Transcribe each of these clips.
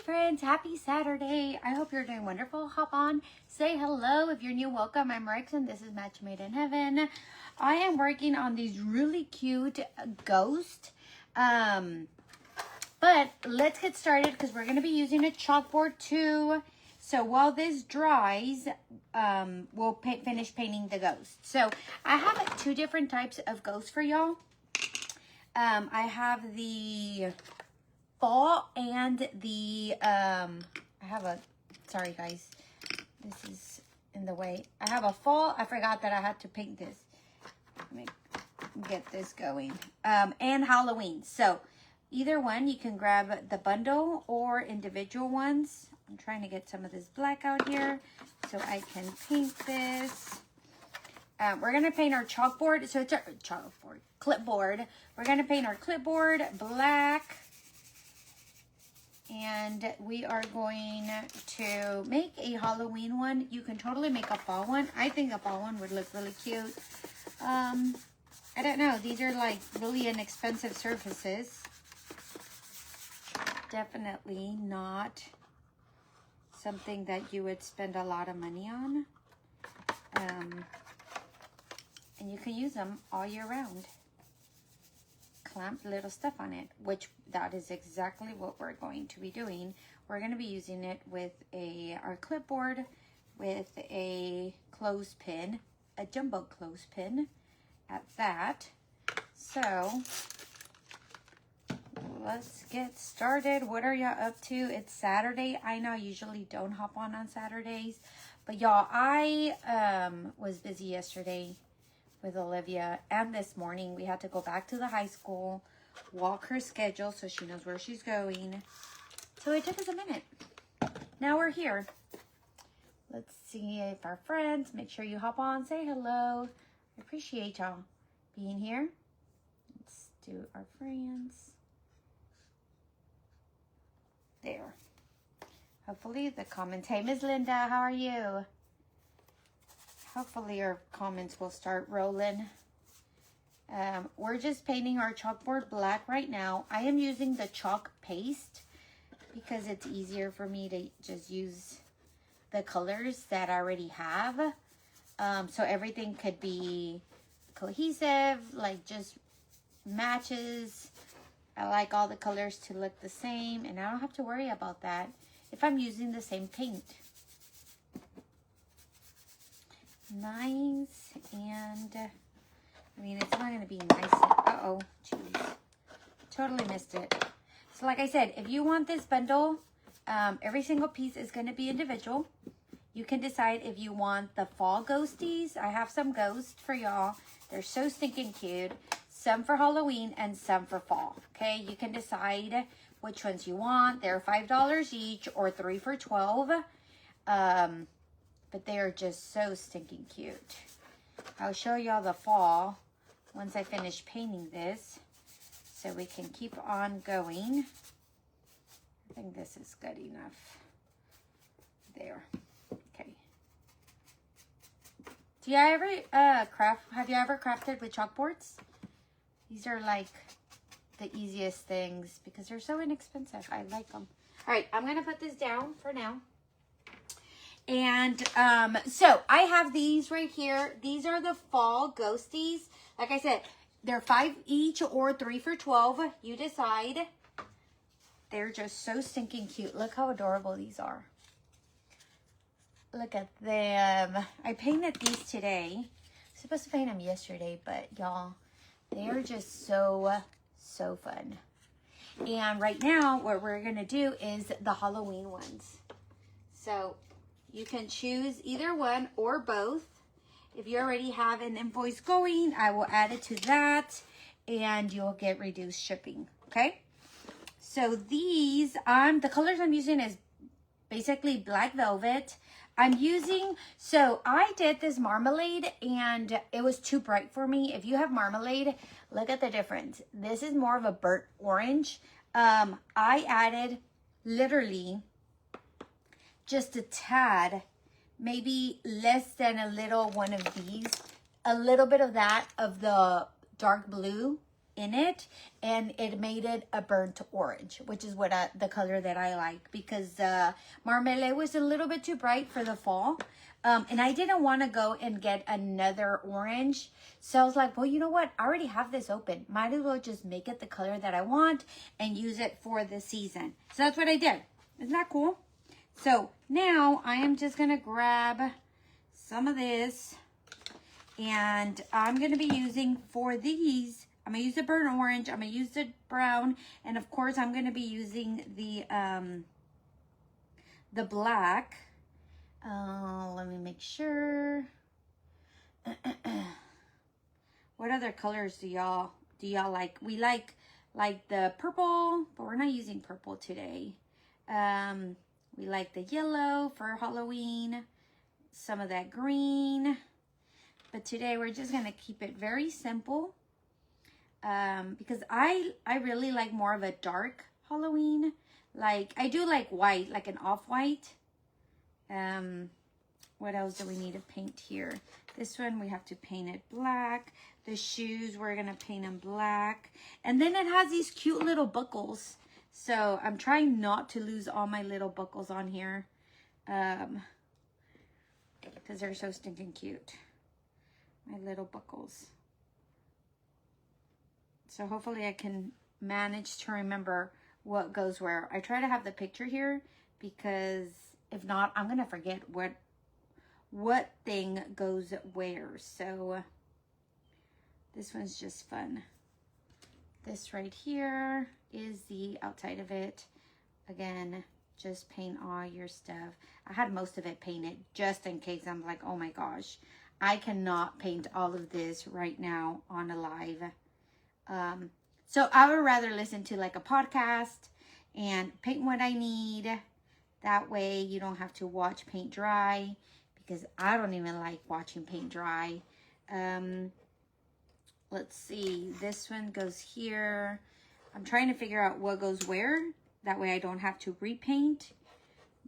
friends, happy Saturday. I hope you're doing wonderful. Hop on, say hello. If you're new, welcome. I'm Rex and this is Match Made in Heaven. I am working on these really cute ghosts. But let's get started because we're going to be using a chalkboard too. So while this dries, we'll finish painting the ghost. So I have two different types of ghosts for y'all. I have the fall and the, sorry guys, this is in the way. I have a fall. I forgot that I had to paint this. Let me get this going. And Halloween. So either one, you can grab the bundle or individual ones. I'm trying to get some of this black out here so I can paint this. We're going to paint our chalkboard. So it's our clipboard. We're going to paint our clipboard black. And we are going to make a Halloween one. You can totally make a fall one. I think a fall one would look really cute. I don't know. These are like really inexpensive surfaces. Definitely not something that you would spend a lot of money on. And you can use them all year round. Clamp little stuff on it, which that is exactly what we're going to be doing. We're going to be using it with our clipboard with a clothespin, a jumbo clothespin at that. So let's get started. What are y'all up to? It's Saturday. I know I usually don't hop on Saturdays, but y'all, I was busy yesterday with Olivia, and this morning we had to go back to the high school, walk her schedule so she knows where she's going. So it took us a minute. Now we're here. Let's see if our friends, make sure you hop on, say hello. I appreciate y'all being here. Let's do our friends. There. Hopefully the comments. Hey, Ms. Linda, how are you? Hopefully our comments will start rolling. We're just painting our chalkboard black right now. I am using the chalk paste because it's easier for me to just use the colors that I already have. So everything could be cohesive, like just matches. I like all the colors to look the same, and I don't have to worry about that if I'm using the same paint. Nice, and I mean, it's not going to be nice. Uh-oh, jeez. Totally missed it. So like I said, if you want this bundle, every single piece is going to be individual. You can decide if you want the fall ghosties. I have some ghosts for y'all. They're so stinking cute. Some for Halloween and some for fall. Okay, you can decide which ones you want. They're $5 each or 3 for $12. But they are just so stinking cute. I'll show y'all the fall once I finish painting this so we can keep on going. I think this is good enough. There. Okay. Do you ever have you ever crafted with chalkboards? These are like the easiest things because they're so inexpensive. I like them. All right, I'm going to put this down for now. And so I have these right here. These are the fall ghosties. Like I said, they're 5 each or 3 for $12. You decide. They're just so stinking cute. Look how adorable these are. Look at them. I painted these today. I was supposed to paint them yesterday, but y'all, they are just so fun. And right now, what we're going to do is the Halloween ones. So you can choose either one or both. If you already have an invoice going, I will add it to that and you'll get reduced shipping. Okay. So these, the colors I'm using is basically black velvet. So I did this marmalade and it was too bright for me. If you have marmalade, look at the difference. This is more of a burnt orange. I added literally just a tad, maybe less than a little one of these, a little bit of that of the dark blue in it, and it made it a burnt orange, which is what the color that I like, because Marmelee was a little bit too bright for the fall. And I didn't want to go and get another orange. So I was like, well, you know what? I already have this open. Might as well just make it the color that I want and use it for the season. So that's what I did. Isn't that cool? So now I am just going to grab some of this. And I'm going to be using for these, I'm going to use the burnt orange. I'm going to use the brown. And of course, I'm going to be using the black. Let me make sure. What other colors do y'all like? We like the purple, but we're not using purple today. We like the yellow for Halloween, some of that green, but today we're just gonna keep it very simple, because I really like more of a dark Halloween. Like, I do like white, like an off-white. What else do we need to paint here? This one, we have to paint it black. The shoes, we're going to paint them black. And then it has these cute little buckles. So I'm trying not to lose all my little buckles on here. Because they're so stinking cute. My little buckles. So hopefully I can manage to remember what goes where. I try to have the picture here, because if not, I'm going to forget what thing goes where. So this one's just fun. This right here is the outside of it. Again, just paint all your stuff. I had most of it painted just in case. I'm like, oh my gosh, I cannot paint all of this right now on a live. So I would rather listen to like a podcast and paint what I need. That way you don't have to watch paint dry, because I don't even like watching paint dry. Let's see. This one goes here. I'm trying to figure out what goes where. That way I don't have to repaint.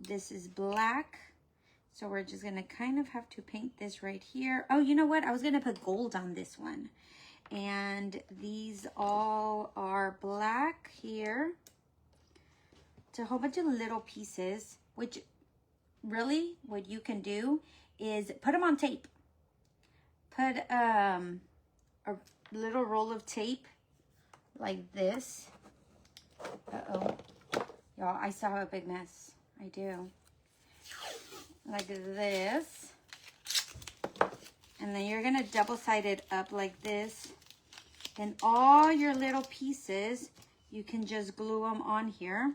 This is black. So we're just going to kind of have to paint this right here. Oh, you know what? I was going to put gold on this one. And these all are black here. It's a whole bunch of little pieces, which really what you can do is put them on tape. Put a little roll of tape like this. Uh-oh. Y'all, I saw a big mess. I do. Like this. And then you're going to double-side it up like this. And all your little pieces, you can just glue them on here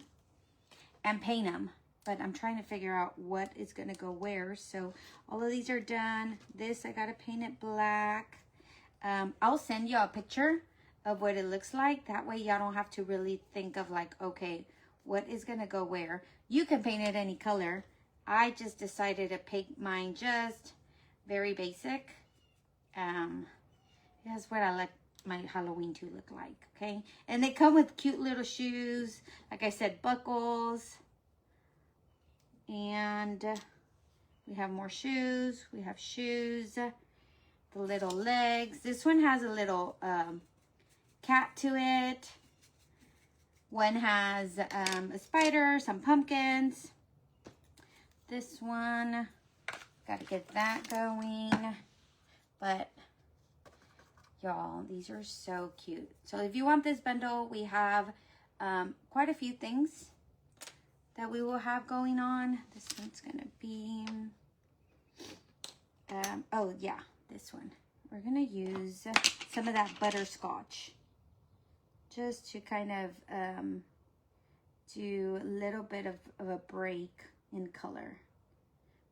and paint them. But I'm trying to figure out what is going to go where. So all of these are done. This, I got to paint it black. I'll send you a picture of what it looks like. That way y'all don't have to really think of like, okay, what is going to go where. You can paint it any color. I just decided to paint mine just very basic. That's what I like my Halloween to look like, okay? And they come with cute little shoes. Like I said, buckles. And we have more shoes. We have shoes. The little legs. This one has a little cat to it. One has a spider, some pumpkins. This one, got to get that going. But y'all, these are so cute. So if you want this bundle, we have quite a few things that we will have going on. This one's gonna be, oh yeah, this one. We're gonna use some of that butterscotch just to kind of do a little bit of a break in color.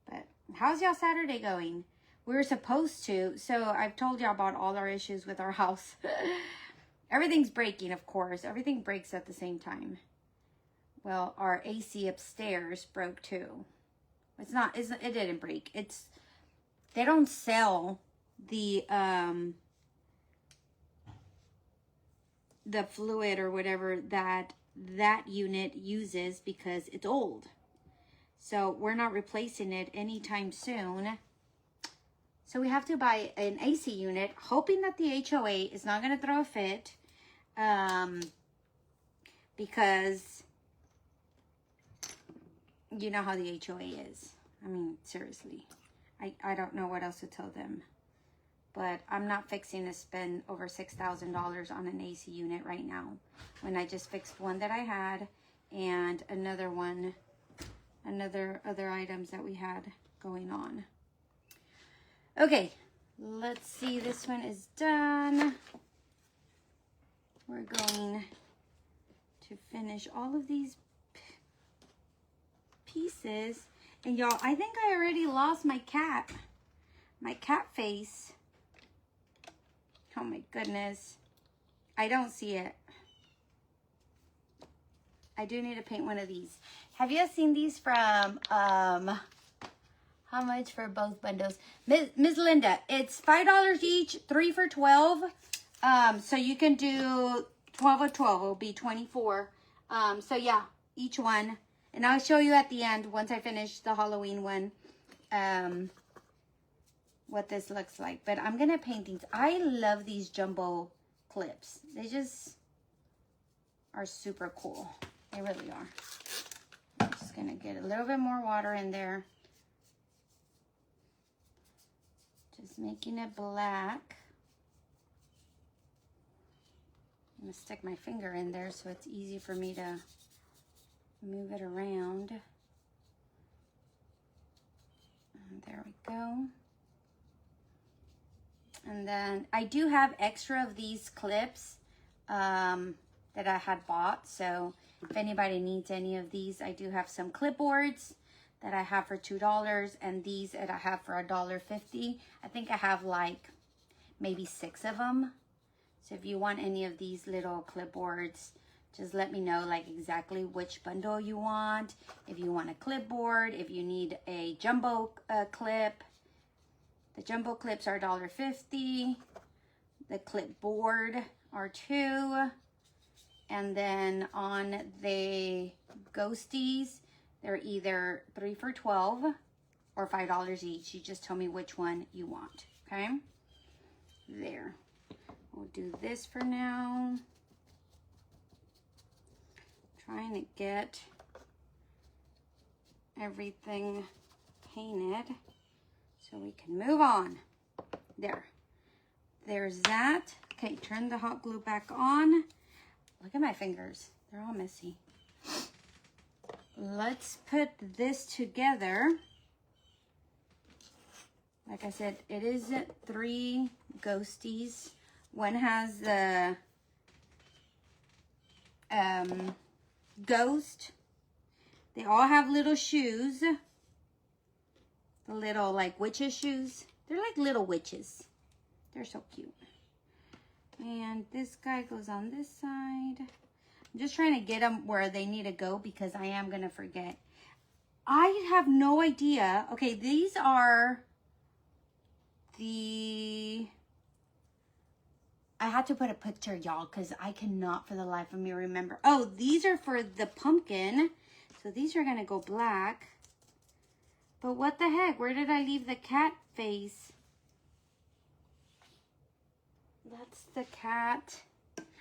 But how's y'all Saturday going? We were supposed to, so I've told y'all about all our issues with our house. Everything's breaking, of course. Everything breaks at the same time. Well, our AC upstairs broke too. It didn't break. They don't sell the fluid or whatever that unit uses because it's old. So we're not replacing it anytime soon. So we have to buy an AC unit, hoping that the HOA is not going to throw a fit. Because you know how the HOA is. I mean, seriously. I don't know what else to tell them. But I'm not fixing to spend over $6,000 on an AC unit right now, when I just fixed one that I had and another one, other items that we had going on. Okay, let's see. This one is done. We're going to finish all of these pieces. And y'all, I think I already lost my cat face. Oh my goodness. I don't see it. I do need to paint one of these. Have you seen these from, how much for both bundles? Ms. Linda, it's $5 each, 3 for $12. So you can do 12 of 12. It'll be 24. So yeah, each one. And I'll show you at the end, once I finish the Halloween one, what this looks like. But I'm going to paint these. I love these jumbo clips. They just are super cool. They really are. I'm just going to get a little bit more water in there. Just making it black. I'm going to stick my finger in there so it's easy for me to move it around. And there we go. And then I do have extra of these clips that I had bought. So if anybody needs any of these, I do have some clipboards that I have for $2 and these that I have for $1.50. I think I have like maybe 6 of them. So if you want any of these little clipboards, just let me know like exactly which bundle you want. If you want a clipboard, if you need a jumbo clip. The jumbo clips are $1.50. The clipboard are $2. And then on the ghosties, they're either 3 for $12 or $5 each. You just tell me which one you want, okay? There. We'll do this for now. Trying to get everything painted so we can move on. There. There's that. Okay, turn the hot glue back on. Look at my fingers. They're all messy. Let's put this together. Like I said, it is 3 ghosties. One has the ghost. They all have little shoes. The little like witches shoes. They're like little witches. They're so cute. And this guy goes on this side. I'm just trying to get them where they need to go because I am going to forget. I have no idea. Okay, these are the... I had to put a picture, y'all, because I cannot for the life of me remember. Oh, these are for the pumpkin. So these are going to go black. But what the heck? Where did I leave the cat face? That's the cat.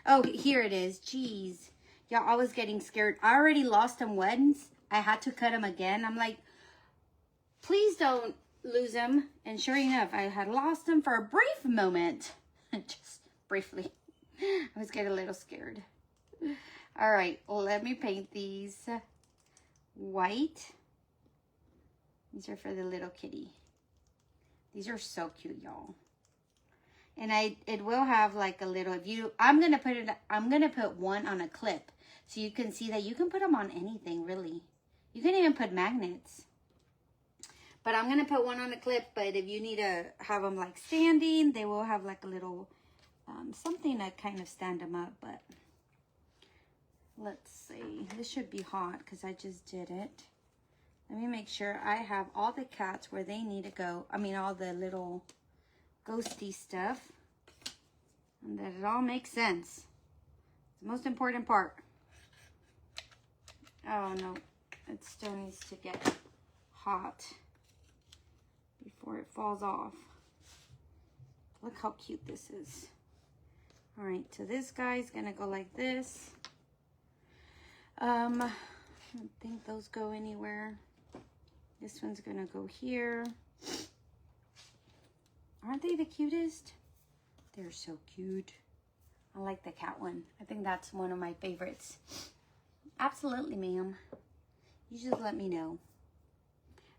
Oh, here it is. Jeez. Y'all, I was getting scared. I already lost them once. I had to cut them again. I'm like, please don't lose them. And sure enough, I had lost them for a brief moment. Just briefly. I was getting a little scared. All right, let me paint these white. These are for the little kitty. These are so cute, y'all. And it will have like a little, I'm gonna put one on a clip so you can see that you can put them on anything, really. You can even put magnets. But I'm gonna put one on a clip, but if you need to have them like standing, they will have like a little something to kind of stand them up. But let's see, this should be hot because I just did it. Let me make sure I have all the cats where they need to go. I mean, all the little ghosty stuff. And that it all makes sense. It's the most important part. Oh, no. It still needs to get hot before it falls off. Look how cute this is. All right, so this guy's gonna go like this. I don't think those go anywhere. This one's gonna go here. Aren't they the cutest? They're so cute. I like the cat one. I think that's one of my favorites. Absolutely, ma'am. You just let me know.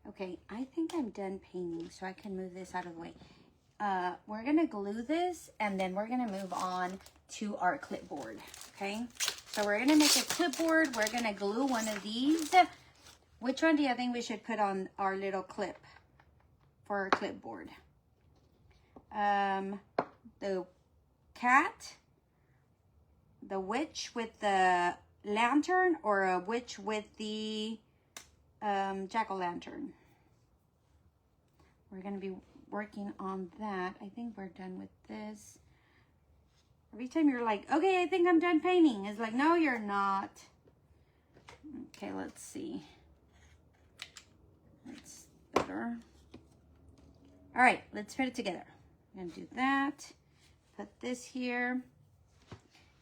Okay, I think I'm done painting, so I can move this out of the way. We're gonna glue this, and then we're gonna move on to our clipboard, okay? So we're gonna make a clipboard. We're gonna glue one of these. Which one do you think we should put on our little clip for our clipboard? The cat, the witch with the lantern, or a witch with the jack-o'-lantern? We're going to be working on that. I think we're done with this. Every time you're like, okay, I think I'm done painting, it's like, no, you're not. Okay, let's see. That's better. All right, let's put it together. I'm gonna do that. Put this here.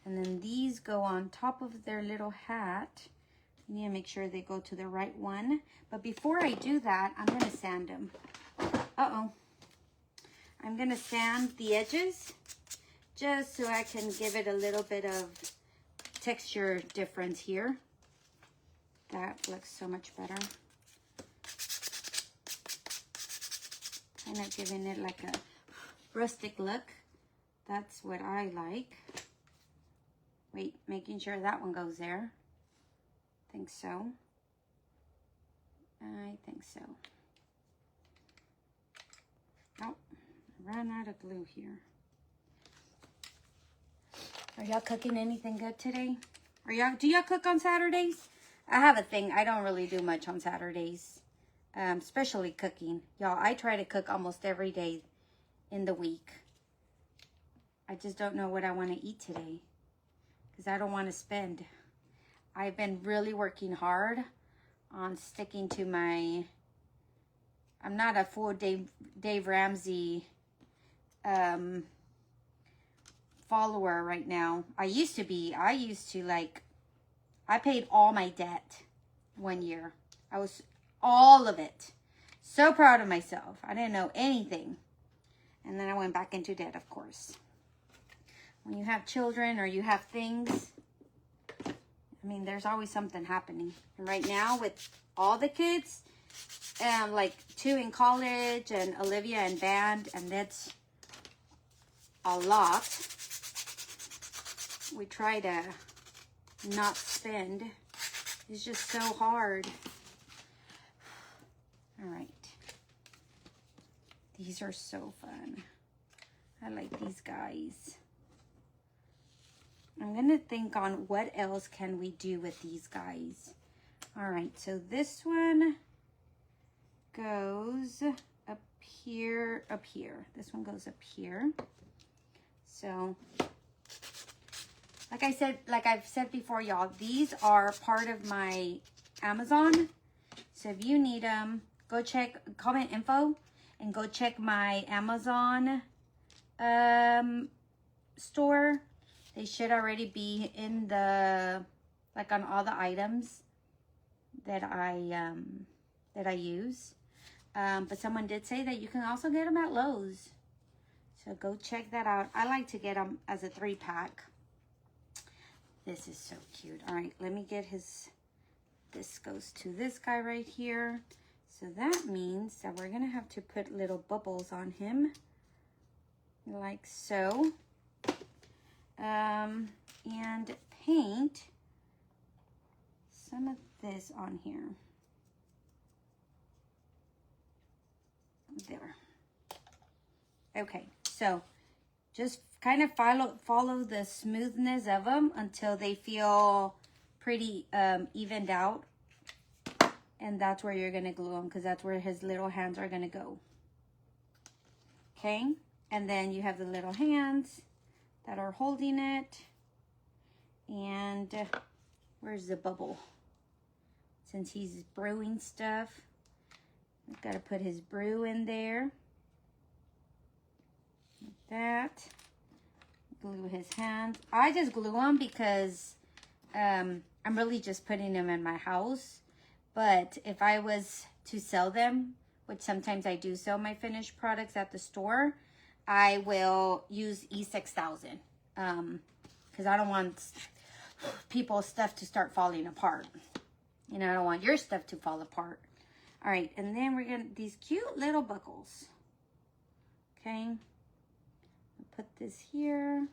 And then these go on top of their little hat. You need to make sure they go to the right one. But before I do that, I'm gonna sand them. Uh-oh. I'm gonna sand the edges just so I can give it a little bit of texture difference here. That looks so much better. Kind of giving it like a rustic look. That's what I like. Wait, making sure that one goes there. Think so. I think so. Oh, I ran out of glue here. Are y'all cooking anything good today? Do y'all cook on Saturdays? I have a thing. I don't really do much on Saturdays. Especially cooking. Y'all, I try to cook almost every day in the week. I just don't know what I want to eat today, because I don't want to spend. I've been really working hard on sticking to my, I'm not a full Dave Ramsey follower right now. I used to be. I paid all my debt one year. All of it. So proud of myself. I didn't know anything. And then I went back into debt, of course. When you have children or you have things, I mean, there's always something happening. And right now, with all the kids, like 2 in college and Olivia in band, and that's a lot. We try to not spend. It's just so hard. All right. These are so fun. I like these guys. I'm going to think on what else can we do with these guys. All right, so this one goes up here, up here. This one goes up here. So, like I've said before, y'all, these are part of my Amazon. So if you need them, go check comment info and go check my Amazon store. They should already be in the, like on all the items that I use. But someone did say that you can also get them at Lowe's. So go check that out. I like to get them as a 3-pack. This is so cute. All right, let me get his, this goes to this guy right here. So that means that we're gonna have to put little bubbles on him, like so. And paint some of this on here. There. Okay, so just kind of follow the smoothness of them until they feel pretty evened out. And that's where you're going to glue them, because that's where his little hands are going to go. Okay, and then you have the little hands that are holding it. And where's the bubble? Since he's brewing stuff, I've got to put his brew in there. Like that. glue his hands. I just glue them because I'm really just putting them in my house. But if I was to sell them, which sometimes I do sell my finished products at the store, I will use E6000 because I don't want people's stuff to start falling apart. You know, I don't want your stuff to fall apart. All right, and then we're gonna, these cute little buckles. Okay, I'll put this here.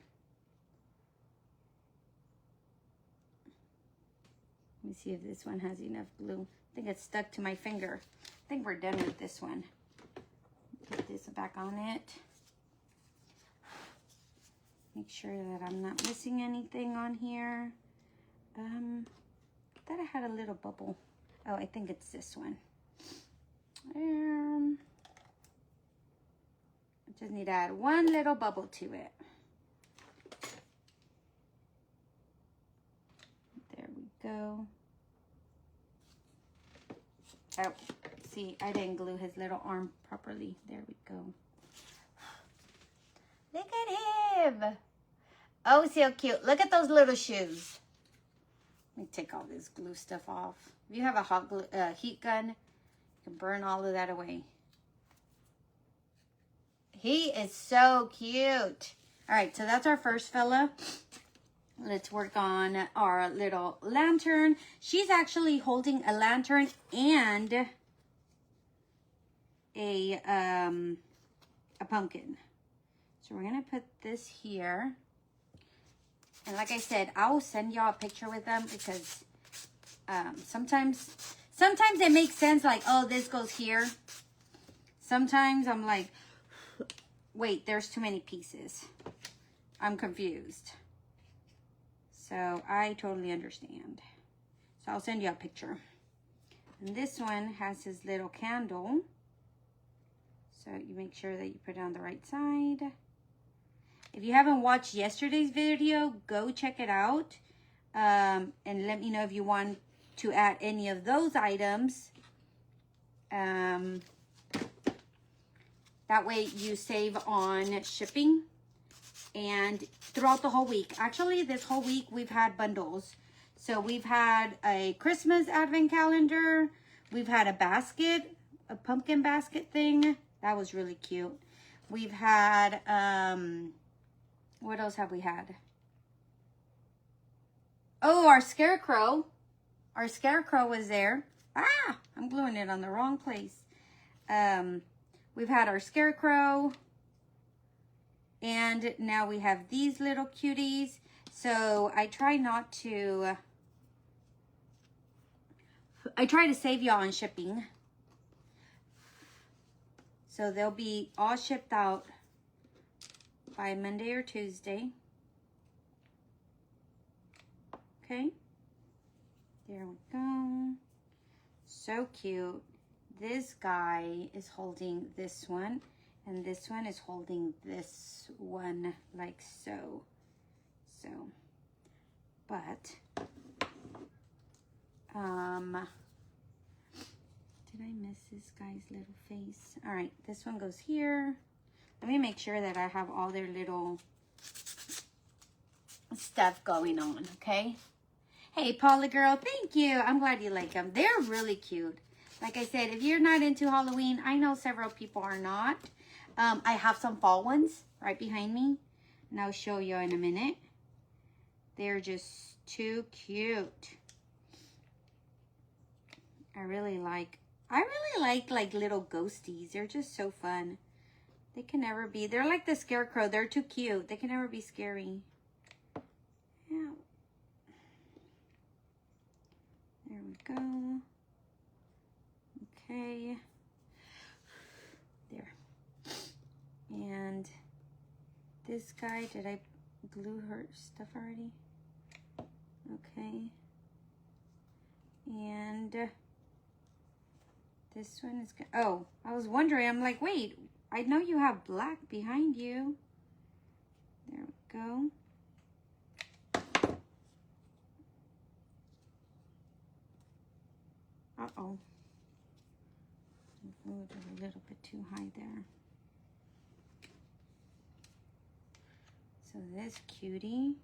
Let me see if this one has enough glue. I think it's stuck to my finger. I think we're done with this one. Put this back on it. Make sure that I'm not missing anything on here. I thought I had a little bubble. Oh, I think it's this one. I just need to add one little bubble to it. There we go. Oh, see, I didn't glue his little arm properly. There we go. Look at him. Oh, so cute. Look at those little shoes. Let me take all this glue stuff off. If you have a hot glue, heat gun, you can burn all of that away. He is so cute. All right, so that's our first fella. Let's work on our little lantern. She's actually holding a lantern and a pumpkin. So we're gonna put this here. And like I said, I will send y'all a picture with them because sometimes it makes sense, like, oh, this goes here. Sometimes I'm like, wait, there's too many pieces. I'm confused. So I totally understand. So I'll send you a picture. And this one has his little candle. So you make sure that you put it on the right side. If you haven't watched yesterday's video, go check it out. And let me know if you want to add any of those items. That way you save on shipping. And throughout the whole week, actually this whole week we've had bundles. So we've had a Christmas advent calendar. We've had a basket, a pumpkin basket thing. That was really cute. We've had, what else have we had? Oh, our scarecrow. Our scarecrow was there. Ah, I'm gluing it on the wrong place. We've had our scarecrow. And now we have these little cuties. So I try not to, I try to save y'all on shipping. So they'll be all shipped out by Monday or Tuesday. Okay. There we go. So cute. This guy is holding this one. And this one is holding this one like so. So, but, did I miss this guy's little face? All right, this one goes here. Let me make sure that I have all their little stuff going on, okay? Hey, Paula girl, thank you. I'm glad you like them. They're really cute. Like I said, if you're not into Halloween, I know several people are not. I have some fall ones right behind me, and I'll show you in a minute. They're just too cute. I really like like little ghosties. They're just so fun. They can never be, they're like the scarecrow. They're too cute. They can never be scary. Yeah. There we go. Okay. There. And this guy, did I glue her stuff already? Okay. And this one is, oh, I was wondering, I'm like, wait, I know you have black behind you. There we go. Uh-oh. I glued it a little bit too high there. So this cutie.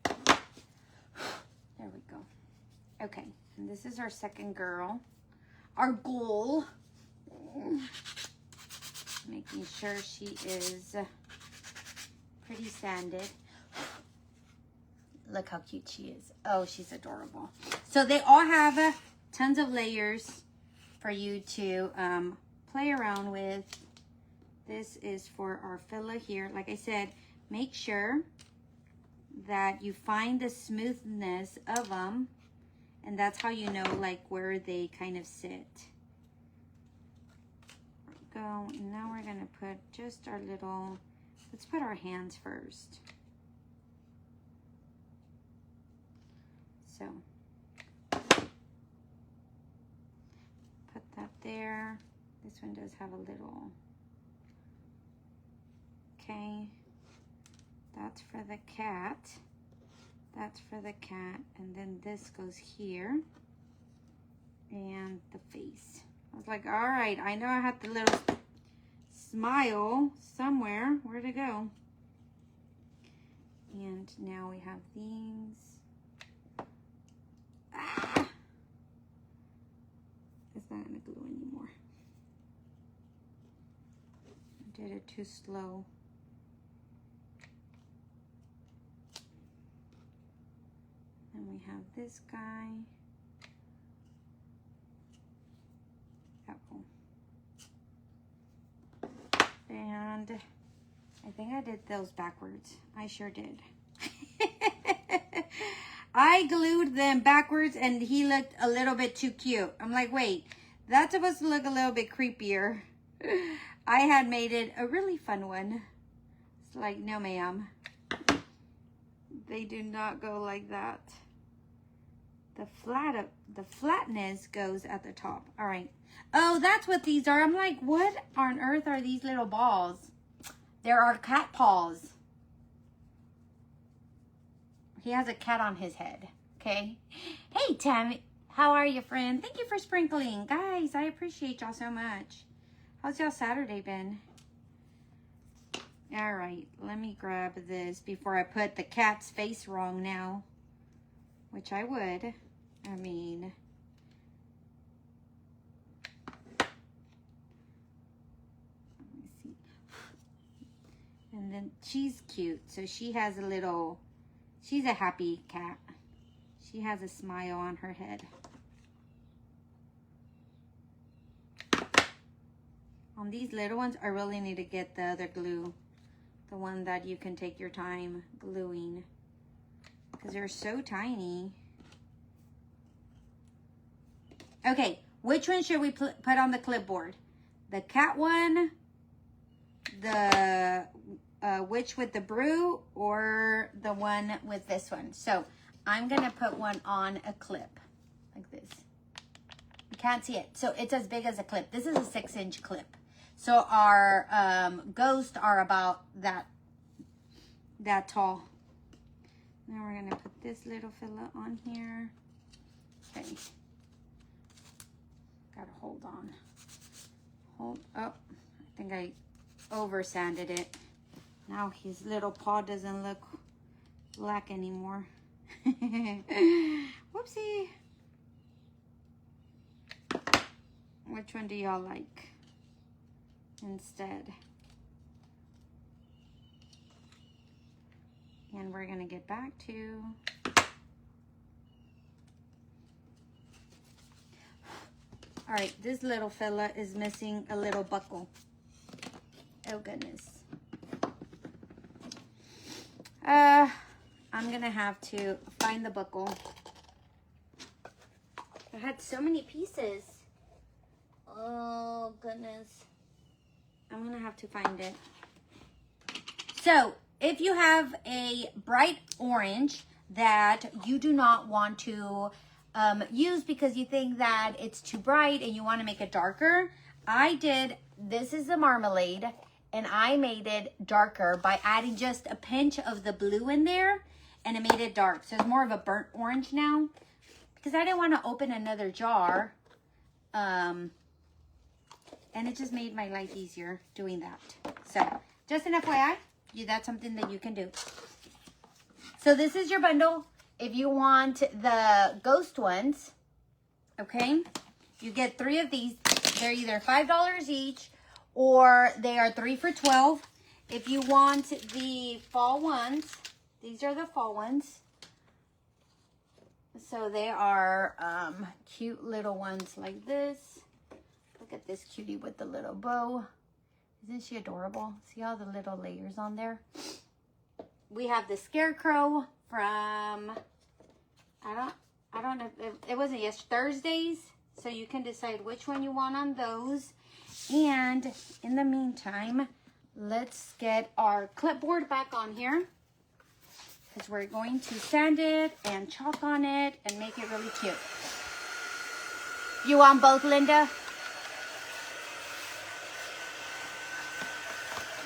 There we go. Okay, and this is our second girl. Our goal. Making sure she is pretty sanded. Look how cute she is. Oh, she's adorable. So they all have tons of layers for you to play around with. This is for our filla here. Like I said, make sure that you find the smoothness of them, and that's how you know like where they kind of sit. Go, and now we're gonna put just our little, let's put our hands first. So put that there. This one does have a little, okay, that's for the cat, that's for the cat, and then this goes here, and the face. I was like, all right, I know I have the little smile somewhere. Where'd it go? And now we have these. Ah! It's not gonna glue anymore. I did it too slow. And we have this guy. And I think I did those backwards. I sure did. I glued them backwards and he looked a little bit too cute. I'm like, wait, that's supposed to look a little bit creepier. I had made it a really fun one. It's like, no ma'am. They do not go like that. The flatness goes at the top. All right. Oh, that's what these are. I'm like, what on earth are these little balls? There are cat paws. He has a cat on his head. Okay. Hey, Tammy. How are you, friend? Thank you for sprinkling. Guys, I appreciate y'all so much. How's y'all Saturday been? All right. Let me grab this before I put the cat's face wrong now. Which I would. I mean... And then she's cute. So she has a little, she's a happy cat. She has a smile on her head. On these little ones, I really need to get the other glue. The one that you can take your time gluing. Because they're so tiny. Okay, which one should we put on the clipboard? The cat one? The witch with the brew, or the one with this one? So I'm gonna put one on a clip like this. You can't see it, so it's as big as a clip. This is a 6-inch clip. So our ghosts are about that tall. Now we're gonna put this little filla on here. Okay, gotta hold on. Oh, I think I over sanded it. Now his little paw doesn't look black anymore. Whoopsie. Which one do y'all like instead? And we're gonna get back to all right, this little fella is missing a little buckle. Oh goodness. I'm gonna have to find the buckle. I had so many pieces. Oh goodness. I'm gonna have to find it. So if you have a bright orange that you do not want to use because you think that it's too bright and you want to make it darker, this is the marmalade, and I made it darker by adding just a pinch of the blue in there, and it made it dark. So it's more of a burnt orange now because I didn't want to open another jar. And it just made my life easier doing that. So just an FYI, That's something that you can do. So this is your bundle. If you want the ghost ones, okay, you get 3 of these. They're either $5 each or they are 3 for $12. If you want the fall ones, these are the fall ones. So they are cute little ones like this. Look at this cutie with the little bow. Isn't she adorable? See all the little layers on there? We have the scarecrow from, I don't know, it wasn't Thursdays. So you can decide which one you want on those. And in the meantime, let's get our clipboard back on here, because we're going to sand it and chalk on it and make it really cute. You want both, Linda?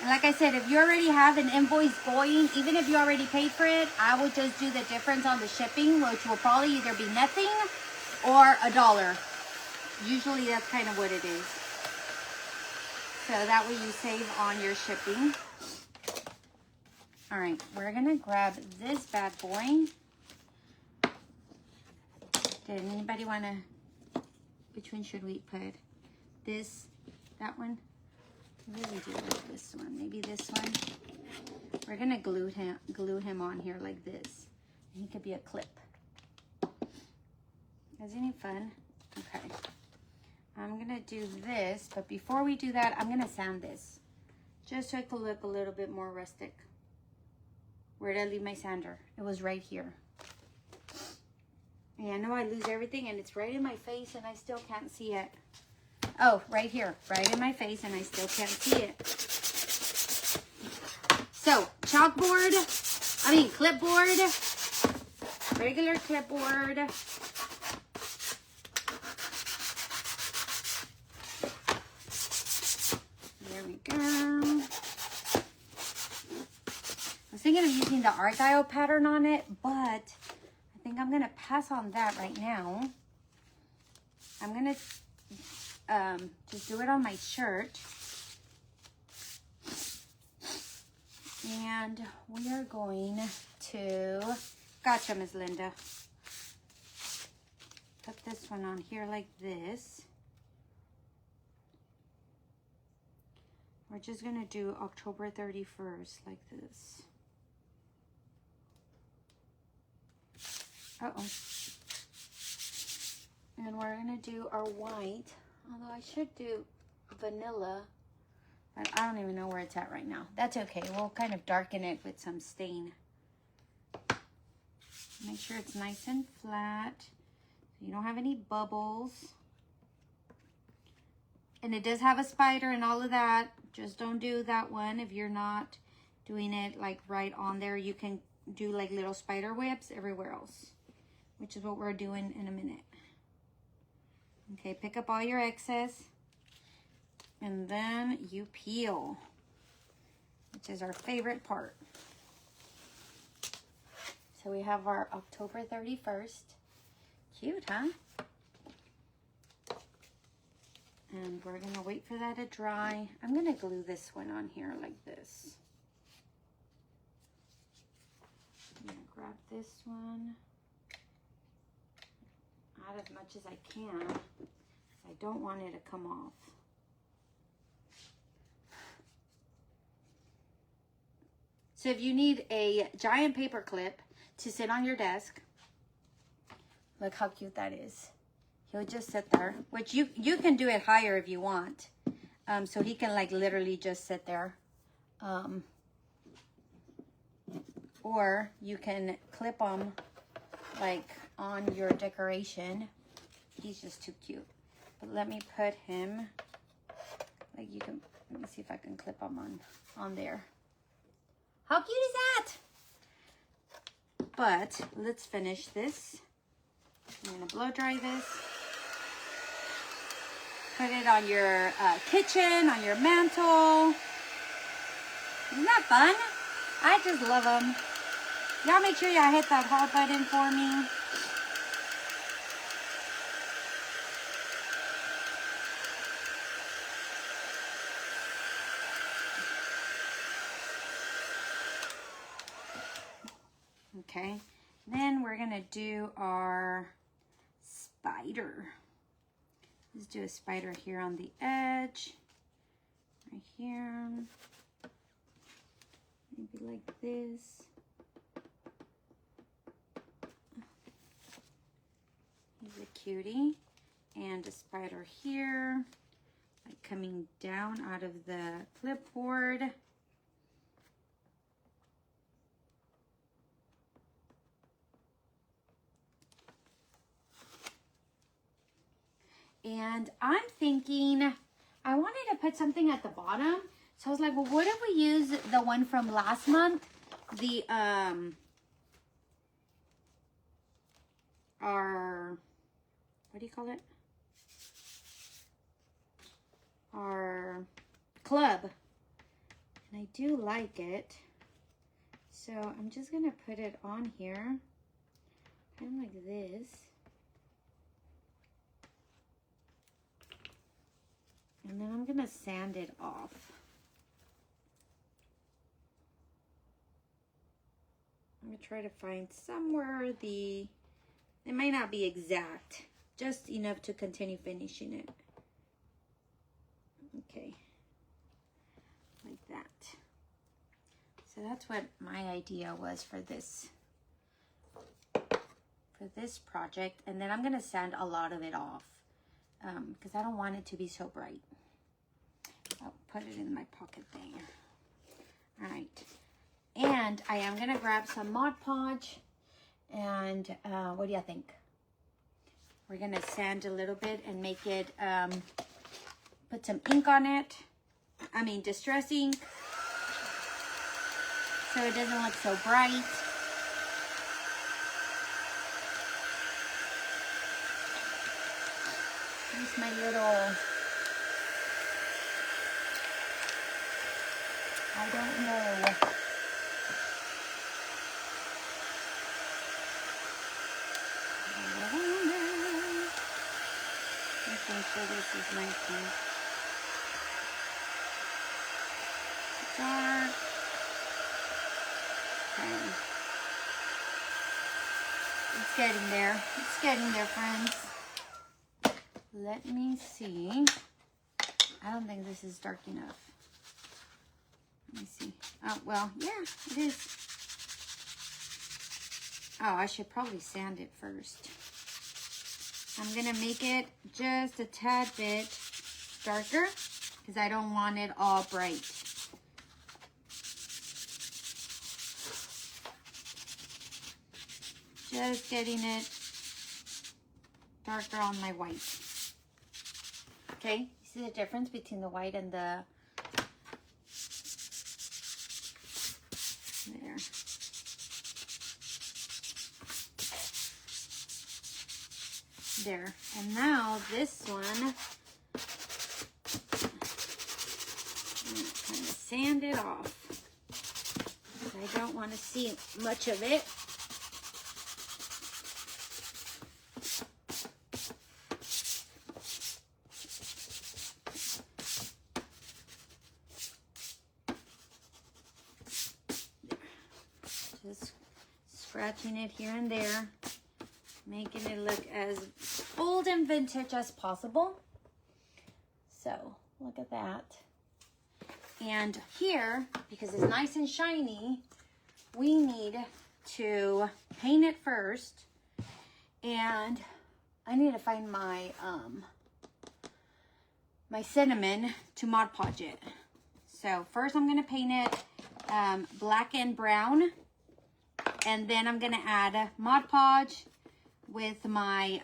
And like I said, if you already have an invoice going, even if you already paid for it, I would just do the difference on the shipping, which will probably either be nothing or $1. Usually that's kind of what it is. So that way you save on your shipping. All right, we're gonna grab this bad boy. Did anybody wanna, which one should we put? This, that one? I really do like this one. Maybe this one. We're gonna glue him on here like this. He could be a clip. Isn't he fun? Okay. I'm gonna do this, but before we do that, I'm gonna sand this. Just so it could look a little bit more rustic. Where did I leave my sander? It was right here. Yeah, I know I lose everything and it's right in my face and I still can't see it. Oh, right here, right in my face and I still can't see it. So, clipboard, regular clipboard. There we go. I was thinking of using the Argyle pattern on it, but I think I'm gonna pass on that right now. I'm gonna just do it on my shirt. And we are going to, gotcha, Ms. Linda. Put this one on here like this. We're just gonna do October 31st like this. Uh-oh. And we're gonna do our white, although I should do vanilla, but I don't even know where it's at right now. That's okay, we'll kind of darken it with some stain. Make sure it's nice and flat, so you don't have any bubbles. And it does have a spider and all of that. Just don't do that one if you're not doing it like right on there. You can do like little spider webs everywhere else, which is what we're doing in a minute. Okay, pick up all your excess and then you peel, which is our favorite part. So we have our October 31st. Cute, huh? And we're gonna wait for that to dry. I'm gonna glue this one on here like this. I'm gonna grab this one, add as much as I can. I don't want it to come off. So if you need a giant paper clip to sit on your desk, look how cute that is. He'll just sit there, which you can do it higher if you want. So he can like literally just sit there. Or you can clip him like on your decoration. He's just too cute. But let me put him, like you can, let me see if I can clip him on there. How cute is that? But let's finish this. I'm gonna blow dry this. Put it on your kitchen, on your mantle. Isn't that fun? I just love them. Y'all make sure y'all hit that heart button for me. Okay, then we're gonna do our spider. Let's do a spider here on the edge, right here, maybe like this. He's a cutie. And a spider here, like coming down out of the clipboard. And I'm thinking, I wanted to put something at the bottom. So I was like, well, what if we use the one from last month? The, our, what do you call it? Our club. And I do like it. So I'm just going to put it on here. Kind of like this. And then I'm going to sand it off. I'm going to try to find somewhere it might not be exact, just enough to continue finishing it. Okay, like that. So that's what my idea was for this project. And then I'm going to sand a lot of it off because I don't want it to be so bright. I'll put it in my pocket there. All right. And I am going to grab some Mod Podge. And what do you think? We're going to sand a little bit and make it, put some ink on it. I mean, distress ink. So it doesn't look so bright. Here's my little... I don't know. Making sure this is nice and dark. Okay. It's getting there. It's getting there, friends. Let me see. I don't think this is dark enough. Let me see. Oh, well, yeah, it is. Oh, I should probably sand it first. I'm going to make it just a tad bit darker because I don't want it all bright. Just getting it darker on my white. Okay, you see the difference between the white and the... There. There. And now this one, I'm going to kind of sand it off. I don't want to see much of it. Just scratching it here and there, making it look as old and vintage as possible. So look at that. And here, because it's nice and shiny, we need to paint it first. And I need to find my my cinnamon to Mod Podge it. So first I'm going to paint it black and brown. And then I'm going to add Mod Podge with my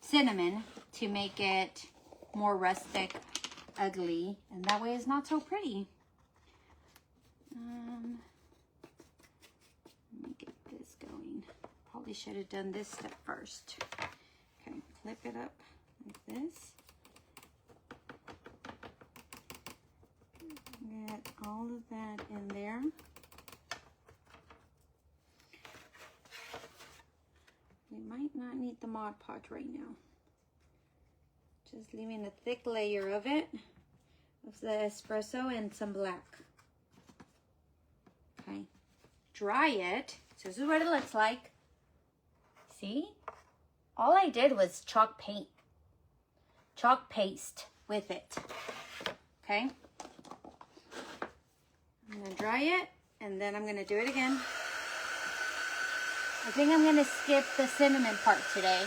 cinnamon to make it more rustic, ugly. And that way it's not so pretty. Let me get this going. Probably should have done this step first. Okay, clip it up like this. Get all of that in there. We might not need the Mod Podge right now. Just leaving a thick layer of it, of the espresso and some black. Okay, dry it. So this is what it looks like. See? All I did was chalk paste with it. Okay? I'm going to dry it, and then I'm going to do it again. I think I'm going to skip the cinnamon part today,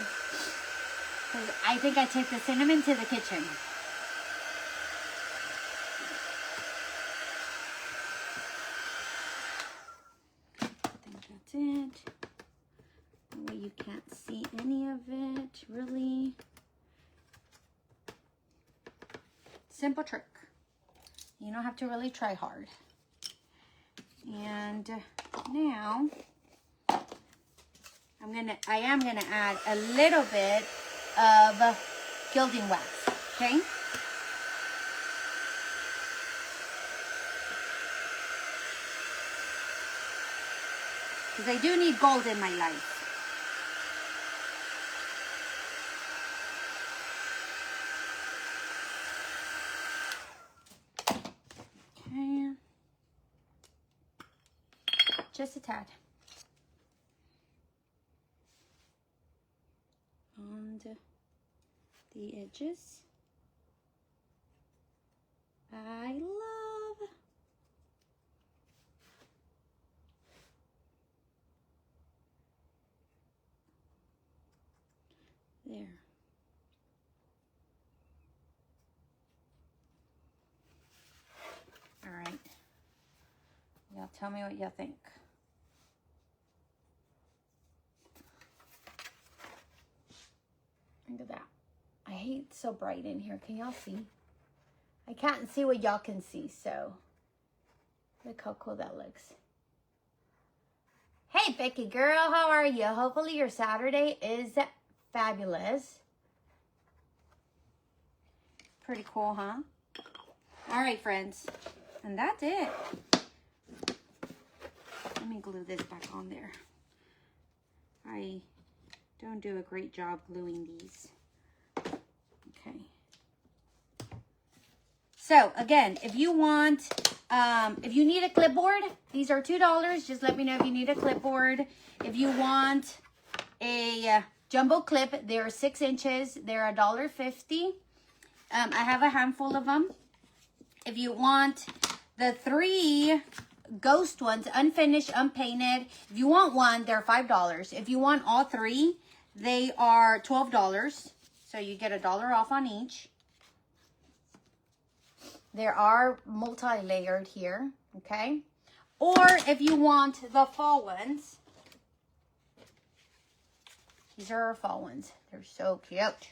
because I think I take the cinnamon to the kitchen. I think that's it. That way you can't see any of it, really. Simple trick. You don't have to really try hard. And now I am gonna add a little bit of gilding wax, okay? Because I do need gold in my life. Okay. Just a tad. On the edges. I love. There. All right. Y'all tell me what y'all think. Look at that. I hate it's so bright in here. Can y'all see? I can't see what y'all can see, so look how cool that looks. Hey, Becky girl, how are you? Hopefully your Saturday is fabulous. Pretty cool, huh? All right, friends. And that's it. Let me glue this back on there. I don't do a great job gluing these. Okay. So again, if you want, if you need a clipboard, these are $2. Just let me know if you need a clipboard. If you want a jumbo clip, they're 6 inches. They're $1.50. I have a handful of them. If you want the 3 ghost ones, unfinished, unpainted, if you want one, they're $5. If you want all 3, they are $12. So you get $1 off on each. There are multi-layered here, okay? Or if you want the fall ones, these are our fall ones. They're so cute.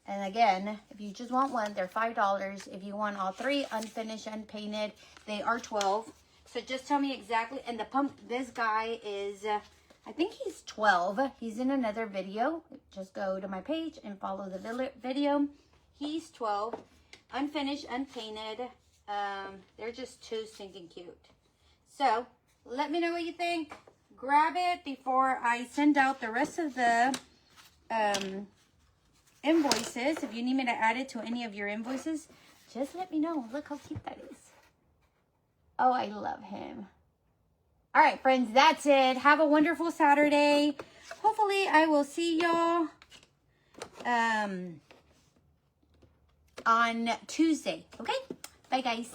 And again, if you just want one, they're $5. If you want all 3, unfinished, unpainted, they are $12. So just tell me exactly. And the pump, this guy is, I think he's 12. He's in another video. Just go to my page and follow the video. He's 12. Unfinished, unpainted. They're just too stinking cute. So let me know what you think. Grab it before I send out the rest of the invoices. If you need me to add it to any of your invoices, just let me know. Look how cute that is. Oh, I love him. All right, friends, that's it. Have a wonderful Saturday. Hopefully I will see y'all on Tuesday. Okay? Bye, guys.